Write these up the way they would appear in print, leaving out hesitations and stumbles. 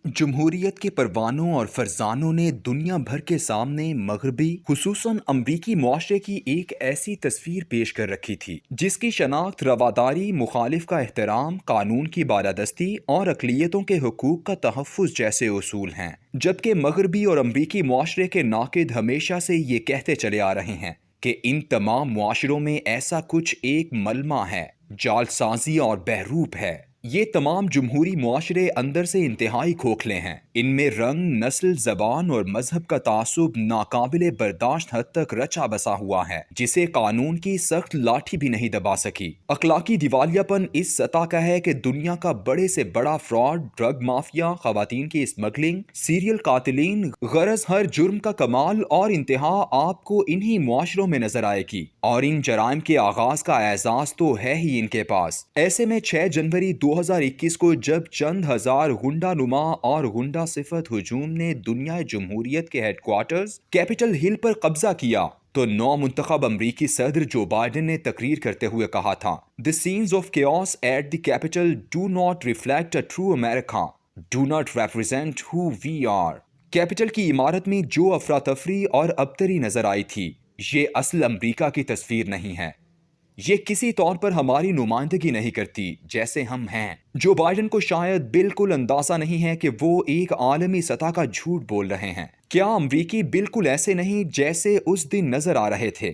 जमहूरियत के परवानों और फरजानों ने दुनिया भर के सामने मगरबी खुसूसन अमरीकी मुआशरे की एक ऐसी तस्वीर पेश कर रखी थी जिसकी शनाख्त रवादारी, मुखालिफ का एहतराम, कानून की बालादस्ती और अकलियतों के हुकूक का तहफ़्फ़ुज़ जैसे उसूल हैं। जबकि मगरबी और अमरीकी मुआशरे के नाकिद हमेशा से ये कहते चले आ रहे हैं कि इन तमाम मुआशरों में ऐसा कुछ एक मलमा है, जालसाजी और बहरूप है। ये तमाम जमहूरी मुआशरे अंदर से इंतहाई खोखले हैं। इनमें रंग, नस्ल, ज़बान और मजहब का तासुब नाकाबिले बर्दाश्त हद तक रचा बसा हुआ है, जिसे कानून की सख्त लाठी भी नहीं दबा सकी। अखलाकी दिवालियापन इस सतह का है कि दुनिया का बड़े से बड़ा फ्रॉड, ड्रग माफिया, खवातीन की स्मगलिंग, सीरियल कातिलीन, गरज हर जुर्म का कमाल और इंतहा आपको इन्हीं मुआशरों में नजर आएगी। और इन जराइम के आगाज का एजाज तो है ही इनके पास। ऐसे में 6 जनवरी 2021 को जब चंद हजार गुंडा नुमा और गुंडा सिफत हुजूम ने दुनिया जमहूरियत के हेडक्वार्टर्स कैपिटल हिल पर कब्जा किया, तो नौ मुंतखब अमरीकी सदर जो बाइडेन ने तकरीर करते हुए कहा था, the scenes of chaos at the Capitol do not reflect a true America, do not represent who we are. Capitol की इमारत में जो अफरा तफरी और अबतरी नजर आई थी, ये असल अमरीका की तस्वीर नहीं है। ये किसी तौर पर हमारी नुमाइंदगी नहीं करती जैसे हम हैं। जो बाइडेन को शायद बिल्कुल अंदाजा नहीं है कि वो एक आलमी सतह का झूठ बोल रहे हैं। क्या अमरीकी बिल्कुल ऐसे नहीं जैसे उस दिन नजर आ रहे थे?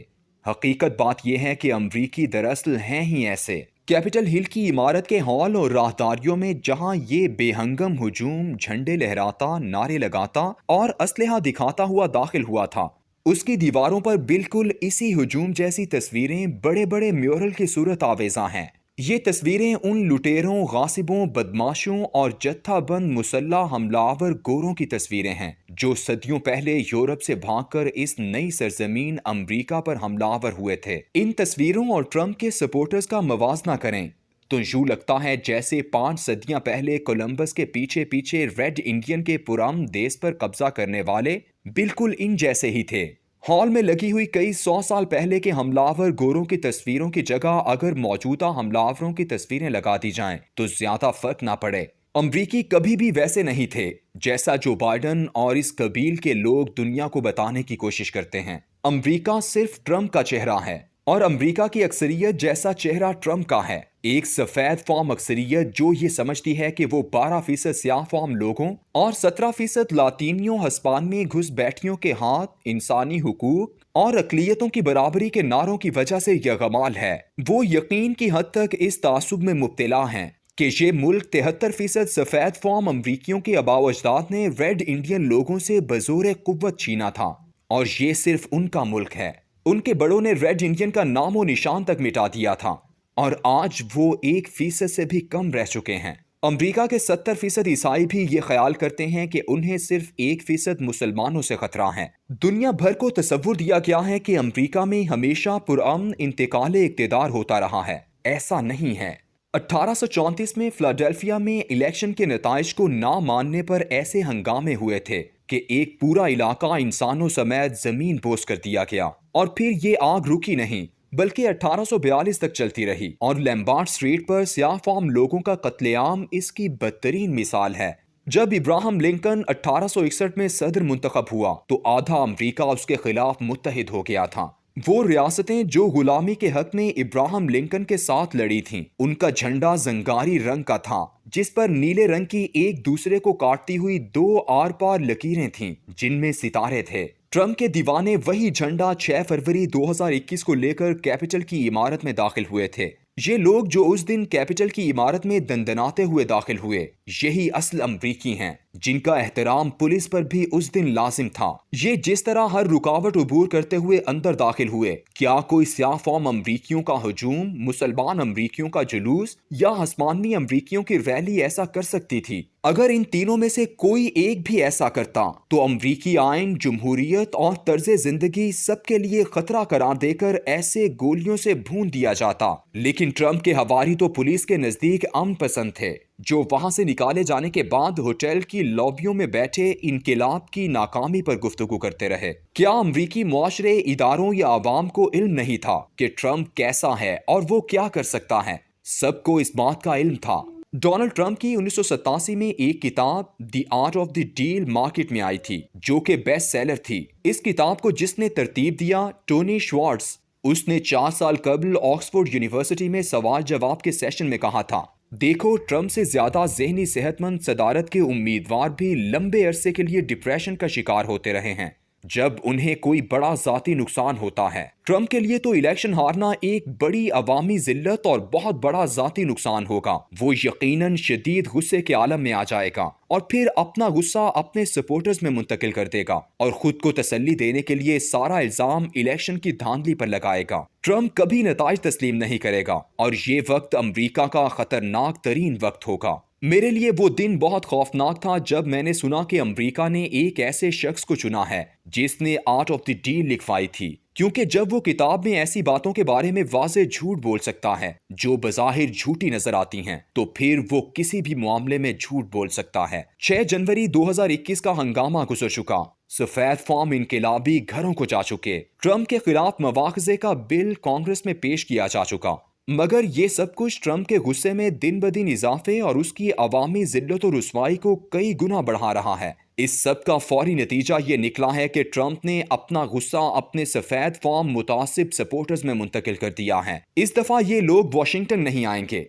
हकीकत बात यह है कि अमरीकी दरअसल हैं ही ऐसे। कैपिटल हिल की इमारत के हॉल और राहदारियों में जहां ये बेहंगम हुजूम झंडे लहराता, नारे लगाता और असलहा दिखाता हुआ दाखिल हुआ था, उसकी दीवारों पर बिल्कुल इसी हुजूम जैसी तस्वीरें बड़े बड़े म्यूरल की सूरत आवेजा हैं। ये तस्वीरें उन लुटेरों, गासिबों, बदमाशों और जत्थाबंद मुसल्ला हमलावर गोरों की तस्वीरें हैं जो सदियों पहले यूरोप से भागकर इस नई सरजमीन अमरीका पर हमलावर हुए थे। इन तस्वीरों और ट्रंप के सपोर्टर्स का मवाजना करें तो यूं लगता है जैसे 5 सदियां पहले कोलंबस के पीछे पीछे रेड इंडियन के पुराम देश पर कब्जा करने वाले बिल्कुल इन जैसे ही थे। हॉल में लगी हुई कई 100 साल पहले के हमलावर गोरों की तस्वीरों की जगह अगर मौजूदा हमलावरों की तस्वीरें लगा दी जाएं तो ज्यादा फर्क ना पड़े। अमरीकी कभी भी वैसे नहीं थे जैसा जो बाइडेन और इस कबील के लोग दुनिया को बताने की कोशिश करते हैं। अमरीका सिर्फ ट्रंप का चेहरा है और अमरीका की अक्सरियत जैसा चेहरा ट्रंप का है। एक सफेद फॉर्म अक्सरियत जो ये समझती है कि वो 12% स्याह फॉर्म लोगों और 17% लातीनियों हस्पानी घुसपैठियों के हाथ इंसानी हुकूक और अकलियतों की बराबरी के नारों की वजह से यगमाल है। वो यकीन की हद तक इस तासुब में मुब्तला हैं कि ये मुल्क 73% सफेद फॉर्म अमरीकियों के आबाओ अजदाद ने रेड इंडियन लोगों से बजोरे कुव्वत छीना था और ये सिर्फ उनका मुल्क है। उनके बड़ों ने रेड इंडियन का नामो निशान तक मिटा दिया था और आज वो 1% से भी कम रह चुके हैं। अमरीका के 70% ईसाई भी ये ख्याल करते हैं कि उन्हें सिर्फ 1% मुसलमानों से खतरा है। दुनिया भर को तसव्वुर दिया गया है कि अमरीका में हमेशा पुरअमन इंतकाले इक़्तिदार होता रहा है। ऐसा नहीं है। 1834 में फिलाडेल्फिया में इलेक्शन के नताइज को ना मानने पर ऐसे हंगामे हुए थे कि एक पूरा इलाका इंसानों समेत जमीन बोस कर दिया गया और फिर ये आग रुकी नहीं बल्कि 1842 तक चलती रही और लैम्बार्ड स्ट्रीट पर स्याह फॉर्म लोगों का कत्लेआम इसकी बदतरीन मिसाल है। जब इब्राहिम लिंकन 1861 में सदर मुंतखब हुआ तो आधा अमरीका उसके खिलाफ मुत्तहिद हो गया था। वो रियासतें जो गुलामी के हक में इब्राहिम लिंकन के साथ लड़ी थीं, उनका झंडा जंगारी रंग का था जिस पर नीले रंग की एक दूसरे को काटती हुई 2 आर पार लकीरें थीं जिनमें सितारे थे। ट्रंप के दीवाने वही झंडा 6 फरवरी 2021 को लेकर कैपिटल की इमारत में दाखिल हुए थे। ये लोग जो उस दिन कैपिटल की इमारत में दंदनाते हुए दाखिल हुए, यही असल अमरीकी हैं जिनका एहतराम पुलिस पर भी उस दिन लाजिम था। ये जिस तरह हर रुकावट उबूर करते हुए अंदर दाखिल हुए, क्या कोई स्याह फॉर्म अमरीकियों का हुजूम, मुसलमान अमरीकियों का जुलूस या हस्मानी अमरीकियों की रैली ऐसा कर सकती थी? अगर इन तीनों में से कोई एक भी ऐसा करता तो अमरीकी आइन, जमहूरियत और तर्ज जिंदगी सबके लिए खतरा करार देकर ऐसे गोलियों से भून दिया जाता। लेकिन ट्रंप के हवारी तो पुलिस के नजदीक अमन पसंद थे, जो वहां से निकाले जाने के बाद होटल की लॉबियों में बैठे इनकिलाब की नाकामी पर गुफ्तगू करते रहे। क्या अमरीकी मुआशरे, इदारों या आवाम को इल्म नहीं था कि ट्रंप कैसा है और वो क्या कर सकता है? सबको इस बात का इल्म था। ڈونلڈ ٹرمپ کی 1987 میں ایک کتاب The Art of the Deal market میں آئی تھی جو کہ بیسٹ سیلر تھی۔ اس کتاب کو جس نے ترتیب دیا ٹونی شوارٹز، اس نے 4 سال قبل آکسفورڈ یونیورسٹی میں سوال جواب کے سیشن میں کہا تھا، دیکھو ٹرمپ سے زیادہ ذہنی صحت مند صدارت کے امیدوار بھی لمبے عرصے کے لیے ڈپریشن کا شکار ہوتے رہے ہیں جب انہیں کوئی بڑا ذاتی نقصان ہوتا ہے۔ ٹرمپ کے لیے تو الیکشن ہارنا ایک بڑی عوامی ذلت اور بہت بڑا ذاتی نقصان ہوگا۔ وہ یقیناً شدید غصے کے عالم میں آ جائے گا اور پھر اپنا غصہ اپنے سپورٹرز میں منتقل کر دے گا اور خود کو تسلی دینے کے لیے سارا الزام الیکشن کی دھاندلی پر لگائے گا۔ ٹرمپ کبھی نتائج تسلیم نہیں کرے گا اور یہ وقت امریکہ کا خطرناک ترین وقت ہوگا۔ میرے لیے وہ دن بہت خوفناک تھا جب میں نے سنا کہ امریکہ نے ایک ایسے شخص کو چنا ہے جس نے آرٹ آف دی ڈیل لکھوائی تھی، کیونکہ جب وہ کتاب میں ایسی باتوں کے بارے میں واضح جھوٹ بول سکتا ہے جو بظاہر جھوٹی نظر آتی ہیں تو پھر وہ کسی بھی معاملے میں جھوٹ بول سکتا ہے۔ 6 جنوری 2021 کا ہنگامہ گزر چکا، سفید فام انقلابی گھروں کو جا چکے، ٹرمپ کے خلاف مواخذے کا بل کانگریس میں پیش کیا جا چکا، مگر یہ سب کچھ ٹرمپ کے غصے میں دن بدن اضافے اور اس کی عوامی ذلت و رسوائی کو کئی گنا بڑھا رہا ہے۔ اس سب کا فوری نتیجہ یہ نکلا ہے کہ ٹرمپ نے اپنا غصہ اپنے سفید فام متعصب سپورٹرز میں منتقل کر دیا ہے۔ اس دفعہ یہ لوگ واشنگٹن نہیں آئیں گے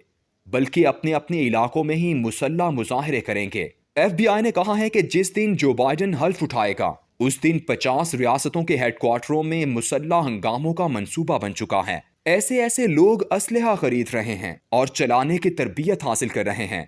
بلکہ اپنے اپنے علاقوں میں ہی مسلح مظاہرے کریں گے۔ ایف بی آئی نے کہا ہے کہ جس دن جو بائیڈن حلف اٹھائے گا اس دن 50 ریاستوں کے ہیڈ کوارٹروں میں مسلح ہنگاموں کا منصوبہ بن چکا ہے۔ ایسے لوگ اسلحہ خرید رہے ہیں اور چلانے کی تربیت حاصل کر رہے ہیں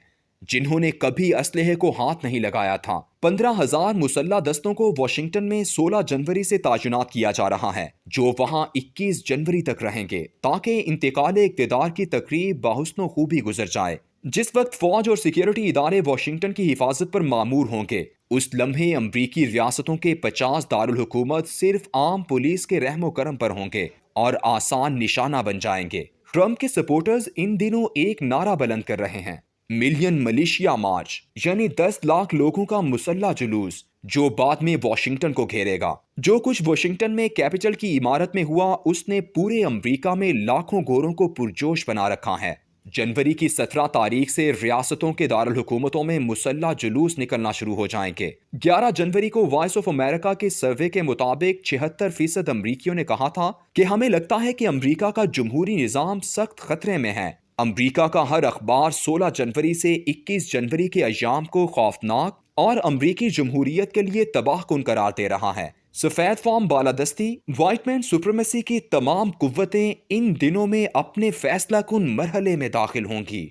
جنہوں نے کبھی اسلحے کو ہاتھ نہیں لگایا تھا۔ 15,000 مسلح دستوں کو واشنگٹن میں 16 جنوری سے تعینات کیا جا رہا ہے جو وہاں 21 جنوری تک رہیں گے تاکہ انتقال اقتدار کی تقریب بحسن و خوبی گزر جائے۔ جس وقت فوج اور سیکیورٹی ادارے واشنگٹن کی حفاظت پر مامور ہوں گے اس لمحے امریکی ریاستوں کے 50 دارالحکومت صرف عام پولیس کے رحم و کرم پر ہوں گے اور آسان نشانہ بن جائیں گے۔ ٹرمپ کے سپورٹرز ان دنوں ایک نعرہ بلند کر رہے ہیں، ملین ملیشیا مارچ، یعنی 10 لاکھ لوگوں کا مسلح جلوس جو بعد میں واشنگٹن کو گھیرے گا۔ جو کچھ واشنگٹن میں کیپٹل کی عمارت میں ہوا اس نے پورے امریکہ میں لاکھوں گوروں کو پرجوش بنا رکھا ہے۔ جنوری کی 17 تاریخ سے ریاستوں کے دارالحکومتوں میں مسلح جلوس نکلنا شروع ہو جائیں گے۔ 11 جنوری کو وائس آف امریکہ کے سروے کے مطابق 76% امریکیوں نے کہا تھا کہ ہمیں لگتا ہے کہ امریکہ کا جمہوری نظام سخت خطرے میں ہے۔ امریکہ کا ہر اخبار 16 جنوری سے 21 جنوری کے ایام کو خوفناک اور امریکی جمہوریت کے لیے تباہ کن قرار دے رہا ہے۔ سفید فام بالادستی، وائٹ مین سپریمیسی کی تمام قوتیں ان دنوں میں اپنے فیصلہ کن مرحلے میں داخل ہوں گی۔